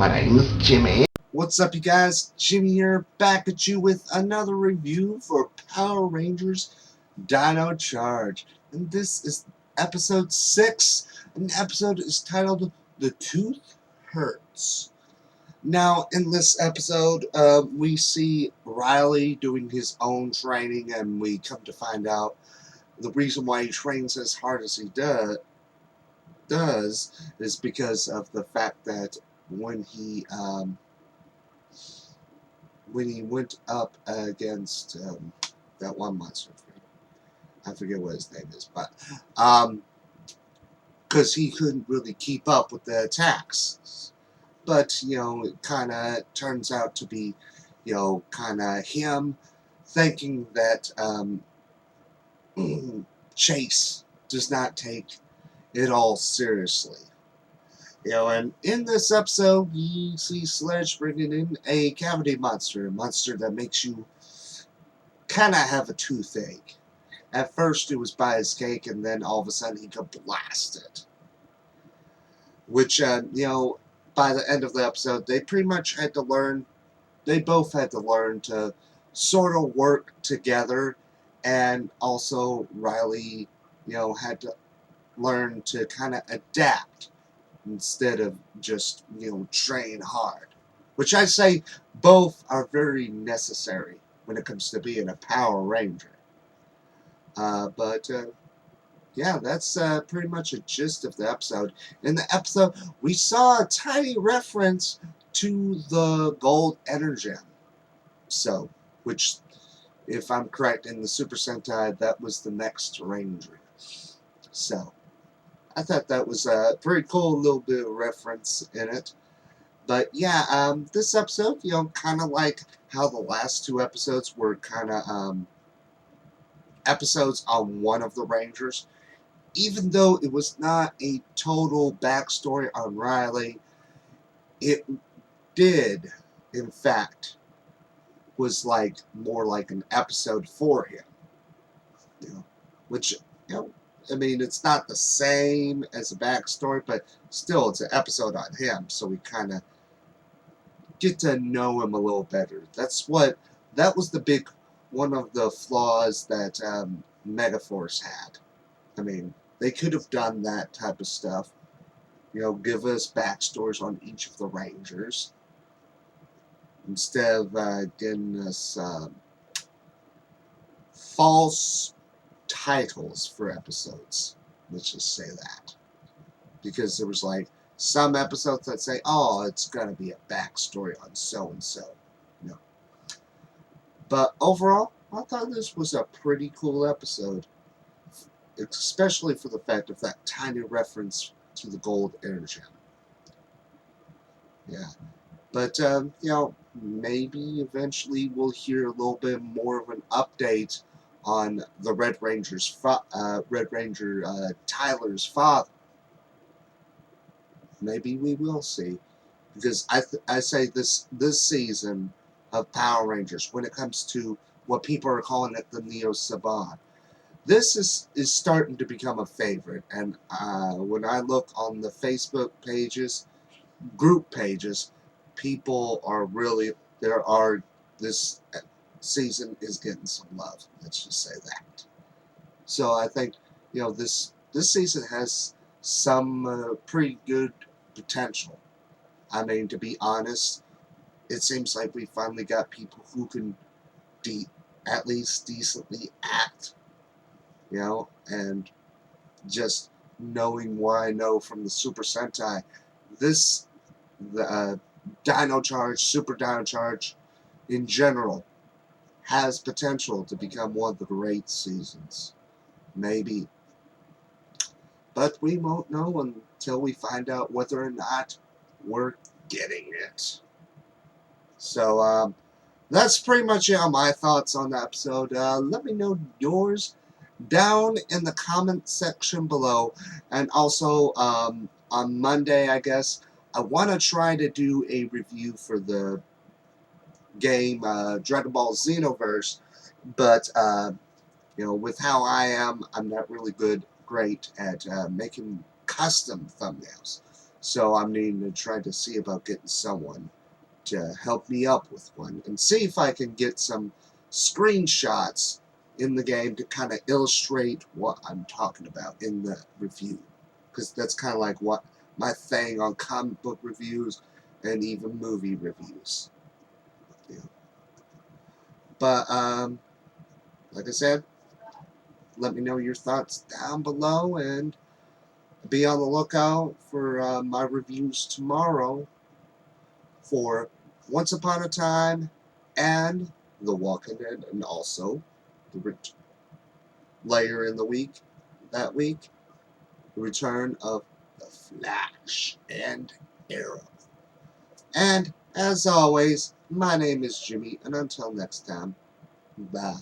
My name's Jimmy. What's up, you guys? Jimmy here, back at you with another review for Power Rangers Dino Charge. And this is episode 6. And the episode is titled The Tooth Hurts. Now, in this episode, we see Riley doing his own training, and we come to find out the reason why he trains as hard as he does is because of the fact that when he went up against that one monster, I forget what his name is, but because he couldn't really keep up with the attacks. But, it kind of turns out to be, kind of him thinking that Chase does not take it all seriously. And in this episode, you see Sledge bringing in a cavity monster, a monster that makes you kind of have a toothache. At first, it was by his cake, and then all of a sudden, he could blast it. Which, by the end of the episode, they pretty much had to learn, they both had to learn to sort of work together, and also Riley, had to learn to kind of adapt instead of just, train hard. Which I say both are very necessary when it comes to being a Power Ranger. Yeah, that's pretty much a gist of the episode. In the episode, we saw a tiny reference to the gold energem. So, which, if I'm correct, in the Super Sentai, that was the next Ranger. So, I thought that was a pretty cool little bit of reference in it. But yeah, this episode, kind of like how the last two episodes were kind of episodes on one of the Rangers. Even though it was not a total backstory on Riley, it did, in fact, was like more like an episode for him. Which, I mean, it's not the same as a backstory, but still, it's an episode on him, so we kind of get to know him a little better. That was the big, one of the flaws that Megaforce had. I mean, they could have done that type of stuff. Give us backstories on each of the Rangers. Instead of getting us false titles for episodes. Let's just say that. Because there was like some episodes that say, oh, it's going to be a backstory on so-and-so. No. But overall, I thought this was a pretty cool episode. Especially for the fact of that tiny reference to the gold energem. Yeah. But, maybe eventually we'll hear a little bit more of an update on the Red Ranger Tyler's father. Maybe we will see. Because I say this season of Power Rangers, when it comes to what people are calling it the Neo Saban, this is starting to become a favorite. And when I look on the Facebook pages, group pages, people are really, this season is getting some love. Let's just say that. So I think, this season has some pretty good potential. I mean, to be honest, it seems like we finally got people who can at least decently act, and just knowing what I know from the Super Sentai, the Dino Charge, Super Dino Charge, in general, has potential to become one of the great seasons. Maybe. But we won't know until we find out whether or not we're getting it. So, that's pretty much it on my thoughts on the episode. Let me know yours down in the comment section below. And also, on Monday, I guess, I want to try to do a review for the game Dragon Ball Xenoverse, but with how I'm not really great at making custom thumbnails. So I'm needing to try to see about getting someone to help me up with one and see if I can get some screenshots in the game to kind of illustrate what I'm talking about in the review, because that's kind of like what my thing on comic book reviews and even movie reviews. Yeah. But like I said, let me know your thoughts down below and be on the lookout for my reviews tomorrow for Once Upon a Time and The Walking Dead, and also the later in the week, that week, the return of The Flash and Arrow. And as always, my name is Jimmy, and until next time, bye.